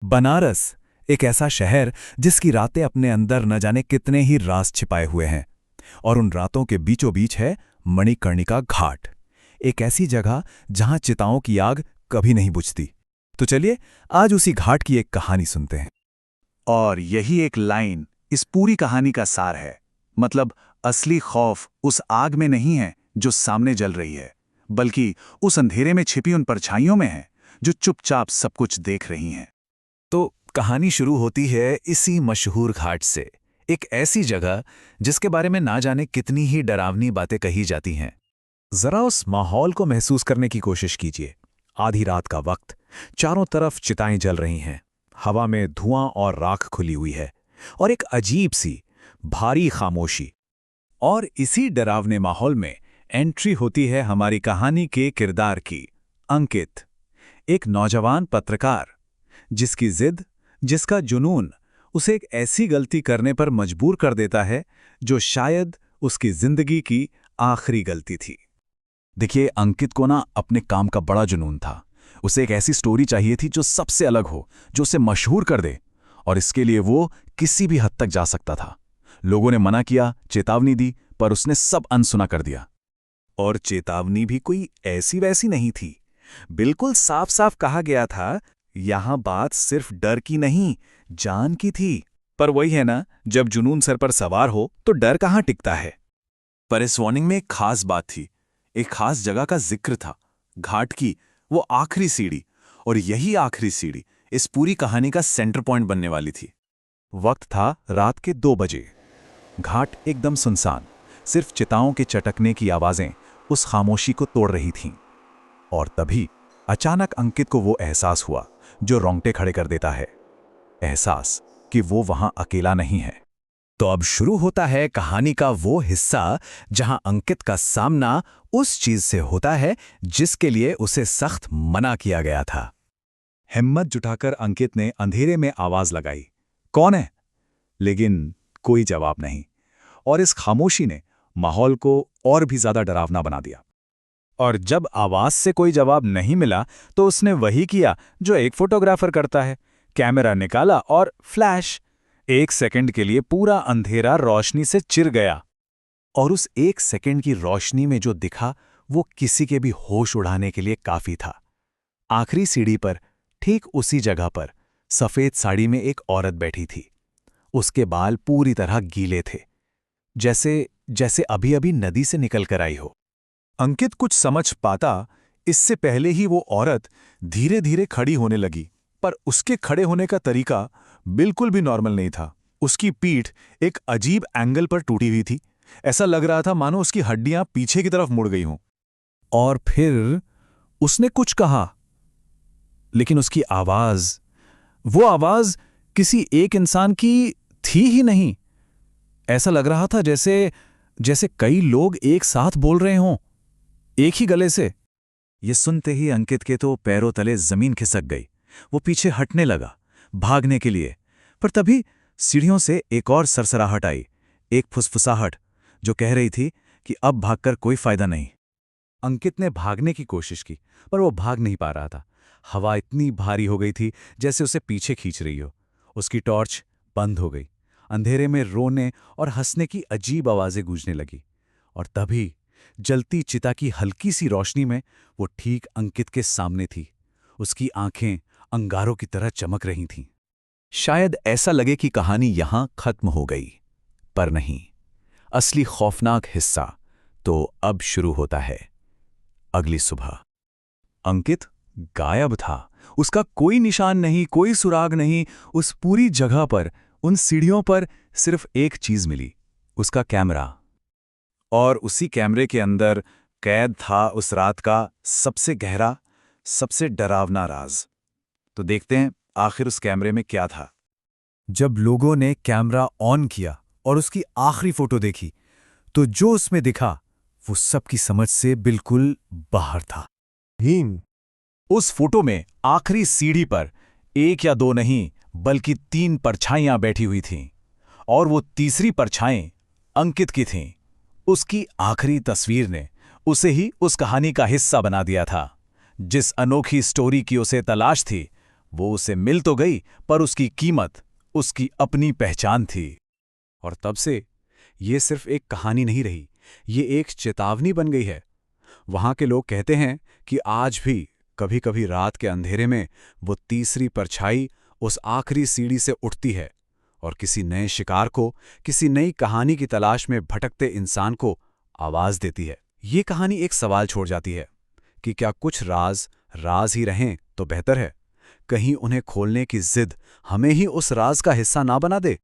बनारस, एक ऐसा शहर जिसकी रातें अपने अंदर न जाने कितने ही राज छिपाए हुए हैं। और उन रातों के बीचों बीच है मणिकर्णिका घाट, एक ऐसी जगह जहां चिताओं की आग कभी नहीं बुझती। तो चलिए आज उसी घाट की एक कहानी सुनते हैं। और यही एक लाइन इस पूरी कहानी का सार है। मतलब असली खौफ उस आग में नहीं है जो सामने जल रही है, बल्कि उस अंधेरे में छिपी उन परछाइयों में है जो चुपचाप सब कुछ देख रही हैं। तो कहानी शुरू होती है इसी मशहूर घाट से, एक ऐसी जगह जिसके बारे में ना जाने कितनी ही डरावनी बातें कही जाती हैं। जरा उस माहौल को महसूस करने की कोशिश कीजिए। आधी रात का वक्त, चारों तरफ चिताएं जल रही हैं, हवा में धुआं और राख खुली हुई है, और एक अजीब सी भारी खामोशी। और इसी डरावने माहौल में एंट्री होती है हमारी कहानी के किरदार की, अंकित। एक नौजवान पत्रकार जिसकी जिद, जिसका जुनून उसे एक ऐसी गलती करने पर मजबूर कर देता है जो शायद उसकी जिंदगी की आखिरी गलती थी। देखिए, अंकित को ना अपने काम का बड़ा जुनून था। उसे एक ऐसी स्टोरी चाहिए थी जो सबसे अलग हो, जो उसे मशहूर कर दे, और इसके लिए वो किसी भी हद तक जा सकता था। लोगों ने मना किया, चेतावनी दी, पर उसने सब अनसुना कर दिया। और चेतावनी भी कोई ऐसी वैसी नहीं थी। बिल्कुल साफ साफ कहा गया था, यहां बात सिर्फ डर की नहीं, जान की थी। पर वही है ना, जब जुनून सर पर सवार हो तो डर कहां टिकता है। पर इस वार्निंग में एक खास बात थी, एक खास जगह का जिक्र था, घाट की वो आखिरी सीढ़ी। और यही आखिरी सीढ़ी इस पूरी कहानी का सेंटर पॉइंट बनने वाली थी। वक्त था रात के 2 बजे। घाट एकदम सुनसान, सिर्फ चिताओं के चटकने की आवाजें उस खामोशी को तोड़ रही थीं। और तभी अचानक अंकित को वो एहसास हुआ जो रोंगटे खड़े कर देता है। एहसास कि वो वहां अकेला नहीं है। तो अब शुरू होता है कहानी का वो हिस्सा जहां अंकित का सामना उस चीज से होता है जिसके लिए उसे सख्त मना किया गया था। हिम्मत जुटाकर अंकित ने अंधेरे में आवाज लगाई, कौन है? लेकिन कोई जवाब नहीं। और इस खामोशी ने माहौल को और भी ज्यादा डरावना बना दिया। और जब आवाज से कोई जवाब नहीं मिला तो उसने वही किया जो एक फोटोग्राफर करता है। कैमरा निकाला और फ्लैश। 1 सेकंड के लिए पूरा अंधेरा रोशनी से चिर गया। और उस 1 सेकंड की रोशनी में जो दिखा वो किसी के भी होश उड़ाने के लिए काफी था। आखिरी सीढ़ी पर, ठीक उसी जगह पर, सफेद साड़ी में एक औरत बैठी थी। उसके बाल पूरी तरह गीले थे, जैसे जैसे अभी अभी नदी से निकल कर आई हो। अंकित कुछ समझ पाता इससे पहले ही वो औरत धीरे धीरे खड़ी होने लगी। पर उसके खड़े होने का तरीका बिल्कुल भी नॉर्मल नहीं था। उसकी पीठ एक अजीब एंगल पर टूटी हुई थी। ऐसा लग रहा था मानो उसकी हड्डियां पीछे की तरफ मुड़ गई हों। और फिर उसने कुछ कहा, लेकिन उसकी आवाज, वो आवाज किसी एक इंसान की थी ही नहीं। ऐसा लग रहा था जैसे जैसे कई लोग एक साथ बोल रहे हों, एक ही गले से। ये सुनते ही अंकित के तो पैरों तले जमीन खिसक गई। वो पीछे हटने लगा, भागने के लिए। पर तभी सीढ़ियों से एक और सरसराहट आई, एक फुसफुसाहट जो कह रही थी कि अब भागकर कोई फायदा नहीं। अंकित ने भागने की कोशिश की, पर वो भाग नहीं पा रहा था। हवा इतनी भारी हो गई थी जैसे उसे पीछे खींच रही हो। उसकी टॉर्च बंद हो गई। अंधेरे में रोने और हंसने की अजीब आवाजें गूंजने लगी। और तभी जलती चिता की हल्की सी रोशनी में वो ठीक अंकित के सामने थी। उसकी आंखें अंगारों की तरह चमक रही थीं। शायद ऐसा लगे कि कहानी यहां खत्म हो गई, पर नहीं। असली खौफनाक हिस्सा तो अब शुरू होता है। अगली सुबह अंकित गायब था। उसका कोई निशान नहीं, कोई सुराग नहीं। उस पूरी जगह पर, उन सीढ़ियों पर सिर्फ एक चीज मिली, उसका कैमरा। और उसी कैमरे के अंदर कैद था उस रात का सबसे गहरा, सबसे डरावना राज। तो देखते हैं आखिर उस कैमरे में क्या था। जब लोगों ने कैमरा ऑन किया और उसकी आखिरी फोटो देखी, तो जो उसमें दिखा वो सबकी समझ से बिल्कुल बाहर था। हीन। उस फोटो में आखिरी सीढ़ी पर 1 या 2 नहीं, बल्कि 3 परछाइयां बैठी हुई थीं। और वो तीसरी परछाई अंकित की थीं। उसकी आखिरी तस्वीर ने उसे ही उस कहानी का हिस्सा बना दिया था। जिस अनोखी स्टोरी की उसे तलाश थी, वो उसे मिल तो गई, पर उसकी कीमत उसकी अपनी पहचान थी। और तब से ये सिर्फ एक कहानी नहीं रही, ये एक चेतावनी बन गई है। वहां के लोग कहते हैं कि आज भी कभी कभी रात के अंधेरे में वो तीसरी परछाई उस आखिरी सीढ़ी से उठती है और किसी नए शिकार को, किसी नई कहानी की तलाश में भटकते इंसान को आवाज देती है। ये कहानी एक सवाल छोड़ जाती है कि क्या कुछ राज राज ही रहें तो बेहतर है, कहीं उन्हें खोलने की जिद हमें ही उस राज का हिस्सा ना बना दे।